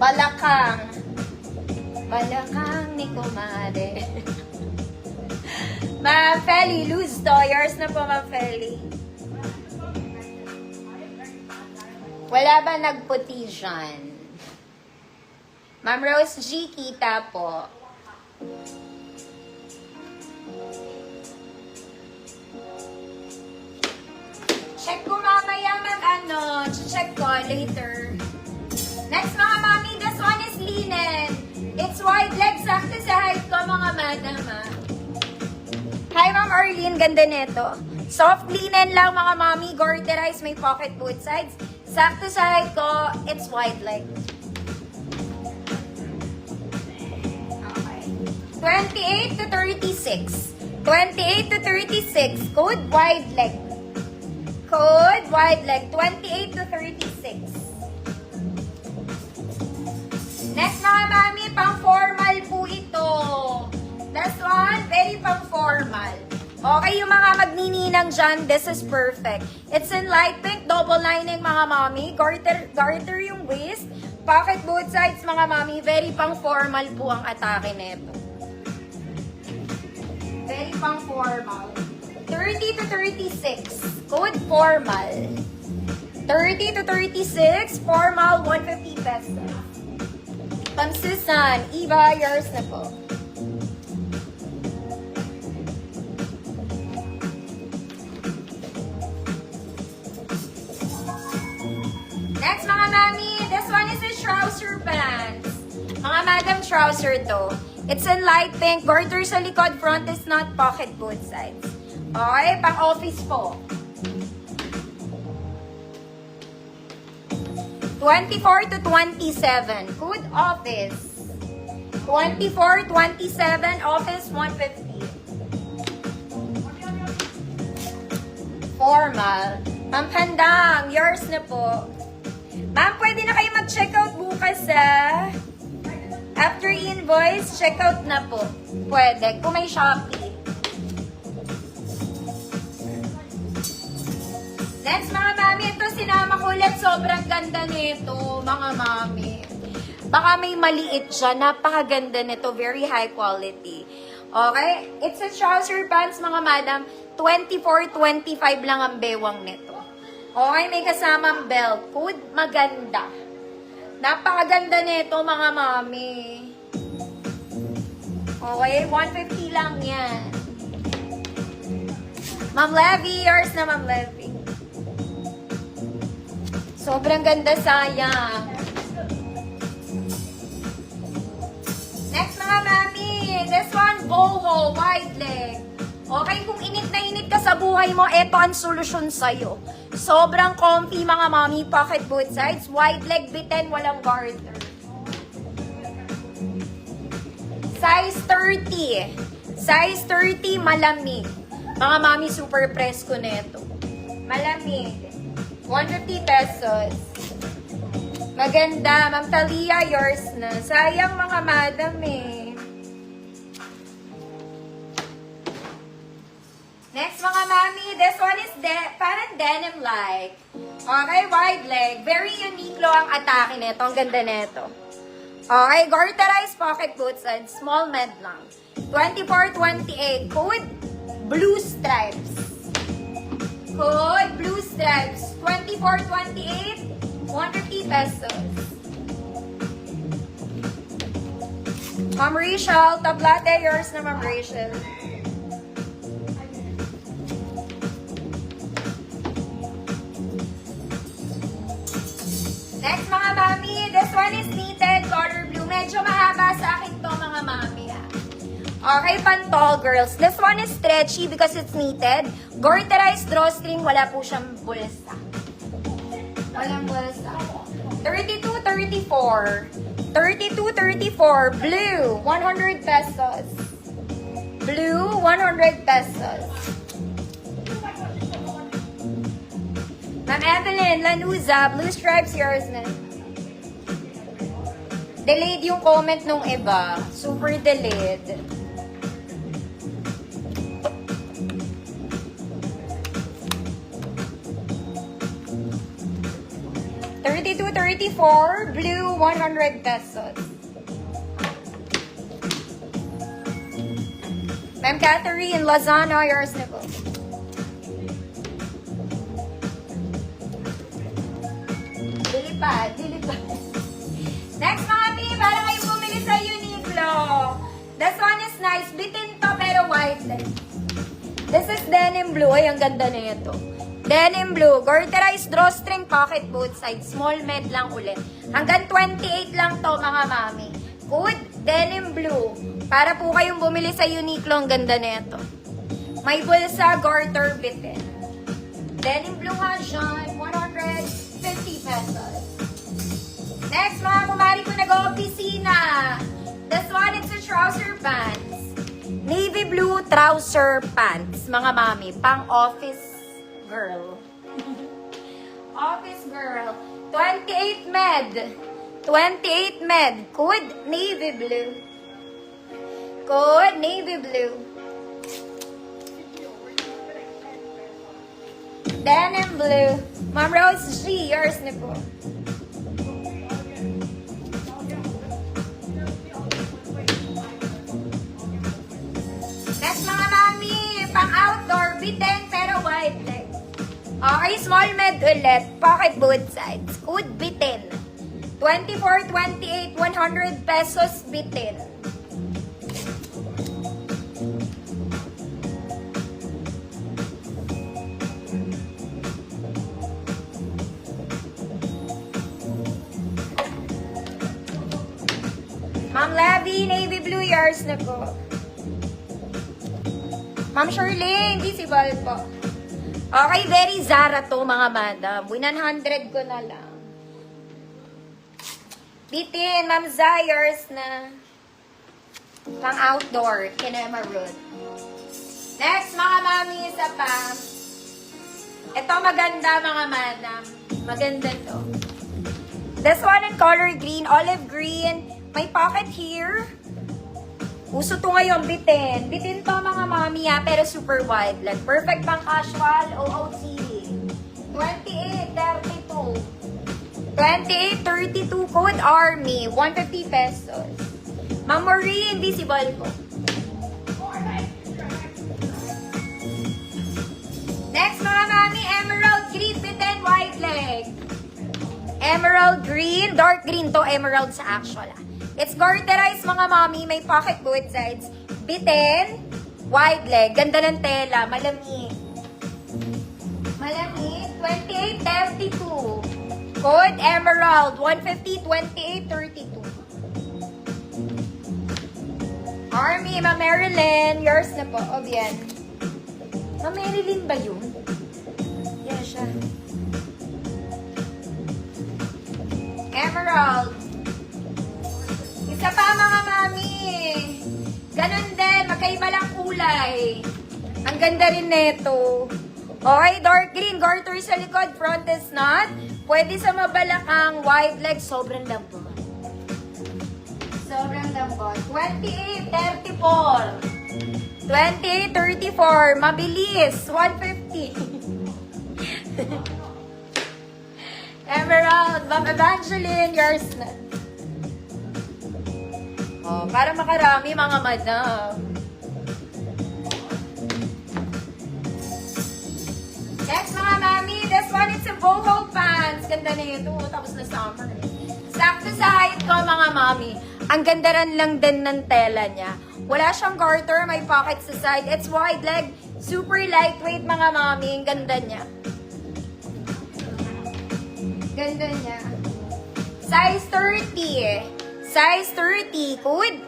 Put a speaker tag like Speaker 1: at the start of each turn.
Speaker 1: Balakang. Balakang ni Kumare. Ma'am Feli, lose to. Yours na po, Ma'am Feli. Wala ba nagputi dyan? Ma'am Rose G, kita po. Check ko mamaya check ko later. Next mga mami, this one is linen. It's wide leg, sakto sa height ko mga madam ah. Hi Ma'am Arlene, ganda nito. Soft linen lang mga mami, garterized, may pocket both sides. Sakto sa height ko, it's wide leg. Okay. 28 to 36. 28 to 36, code wide leg. Code wide leg, 28 to 36. Next mga mami, pang formal po ito. This one, very pang formal. Okay, yung mga magnininang dyan, this is perfect. It's in light pink, double lining mga mami. Garter yung waist. Pocket both sides mga mami. Very pang formal po ang atake nito. Very pang formal. 30 to 36. Code formal. 30 to 36. Formal, 150 pesos. Pang-Susan, Eva, yours na po. Next, mga mami, this one is a trouser pants. Mga madam trouser to. It's in light pink. Garter sa likod, front is not, pocket both sides. Okay, pang-office po. 24 to 27. Good office. 24, 27, office 150. Formal. Ma'am Pandang, yours na po. Ma'am, pwede na kayo mag-check out bukas after invoice, check out na po. Pwede, kung may Shopee. Next mga mami, ito sinama ko ulit. Sobrang ganda nito, mga mami. Baka may maliit siya. Napakaganda nito. Very high quality. Okay? It's a trouser pants, mga madam. 24-25 lang ang bewang nito. Okay? May kasamang belt. Good, maganda. Napakaganda nito, mga mami. Okay? 150 lang yan. Ma'am Levy, yours na, Ma'am Levy. Sobrang ganda, sayang. Next mga mami, this one, boho, wide leg. Okay, kung init na init ka sa buhay mo, eto ang solusyon sa'yo. Sobrang comfy mga mami, pocket both sides, wide leg, bitten, walang garter. Size 30. Size 30, malamig. Mga mami, super presko neto. Malamig. 150 pesos. Maganda. Ma'am Talia, yours na. Sayang mga madam eh. Next mga mami, this one is parang denim-like. Okay, wide leg. Very unique lo ang atake nito. Ang ganda nito. Okay, garterized pocket boots and small med lang. 24-28. Code blue stripes. Code blue stripes. 24-28. 150 pesos. Ma'am Rachel, tablate, yours na Ma'am Rachel. Next mga mami, this one is knitted color blue. Medyo mahaba sa akin to mga mami. Okay, pan tall girls. This one is stretchy because it's knitted. Garterized drawstring, wala po siyang bulsa. Walang bulsa. 32-34. 32-34. Blue, 100 pesos. Blue, 100 pesos. Ma'am Evelyn, Lanuza, blue stripes, yours na. Delayed yung comment nung iba. Super delayed. 32-34, blue, 100 pesos. Ma'am Catherine Lozano, yours na po. Dilipad. Next mga mi, para kayo bumili sa Uniqlo. This one is nice. Bitin to pero white leg. This is denim blue. Ay, ang ganda na ito. Denim blue. Garterized drawstring pocket both sides. Small med lang ulit. Hanggang 28 lang to mga mami. Good. Denim blue. Para po kayong bumili sa Uniqlo. Ang ganda na ito. May bulsa, garter, bitin. Denim blue nga siya. 150 pesos. Next, mga kumari ko nag-opisina. This one, it's a trouser pants. Navy blue trouser pants. Mga mami, pang office girl. Office girl. 28 med. 28 med. Code navy blue. Code navy blue. Denim blue. Ma'am Rose G, yours na po. Next mga mami, pang outdoor, bitin pero wide leg. Okay, small med ulit, pocket both sides. Good bitin. 24, 28, 100 pesos bitin. Ma'am Levy, navy blue, yours na po. Ma'am Shirley, invisible po. Okay, very Zara to mga madam. 100 ko na lang. Bitin, Ma'am Zayers na pang outdoor, Kinema Road. Next, mga mami, isa pa. Ito maganda mga madam. Maganda to. This one in color green, olive green. May pocket here. Uso to ngayon, bitin. Bitin to mga mami ha, pero super wide. Like, perfect pang casual, OOTD. 28, 32. 28, 32, code ARMY. 150 pesos. Ma'am Marie, invisible po. Next mga mami, emerald green, bitin, wide leg. Emerald green, dark green to, emerald sa actual ha. It's garterized mga mami, may pocket both sides. Bitin, wide leg, ganda ng tela, malamig. Malamig, 28, 32. Code Emerald, 150, 28, 32. Army, Ma Marilyn, yours na po, o bien. Ma Marilyn ba yun? Yan siya. Emerald. Isa pa mga mami. Ganon din, magkaiba lang kulay. Ang ganda rin neto. Okay, dark green, garter sa likod, front is not. Pwede sa mabalakang, wide leg, sobrang lambot. Sobrang lambot. 28, 34. 28, 34. Mabilis, 150. Emerald, Ma'am Evangeline, yours na. Oh, para makarami mga madam. Next mga mami, this one is a boho pants. Ganda na ito, tapos na summer. Sakto sa height ko mga mami. Ang ganda rin lang din ng tela niya. Wala siyang garter, may pocket sa side. It's wide leg, super lightweight mga mami. Ang ganda niya. Ganda niya. Size 30. Size 30. Code